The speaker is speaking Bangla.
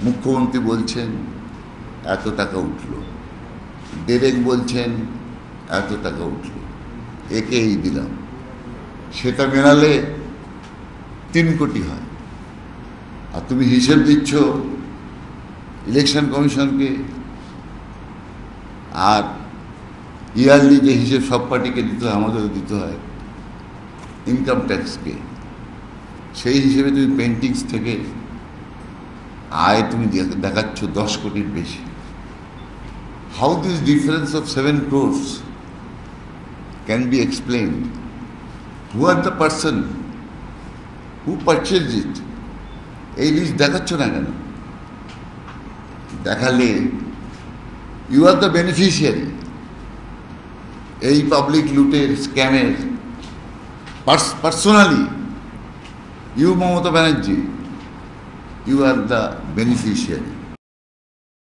মুখ্যমন্ত্রী বলছেন এত টাকা উঠল, ডেরেক বলছেন এত টাকা উঠল, একে এই দিলাম, সেটা মেলালে 3 কোটি হয়। আর তুমি হিসেব দিচ্ছ ইলেকশন কমিশনকে, আর ইয়ারলি যে হিসেব সব পার্টিকে দিতে হয়, আমাদেরও দিতে হয়, ইনকাম ট্যাক্সকে, সেই হিসেবে তুমি পেন্টিংস থেকে আয় তুমি দেখাচ্ছ 10 কোটির বেশি। How this difference of 7 crores can be explained? Who are the person who purchased it? এই লিস্ট দেখাচ্ছ না কেন? দেখালে ইউ আর দ্য বেনিফিশিয়ারি এই পাবলিক লুটের, স্ক্যামের। Personally you, Mamata Banerjee, you are the beneficiary.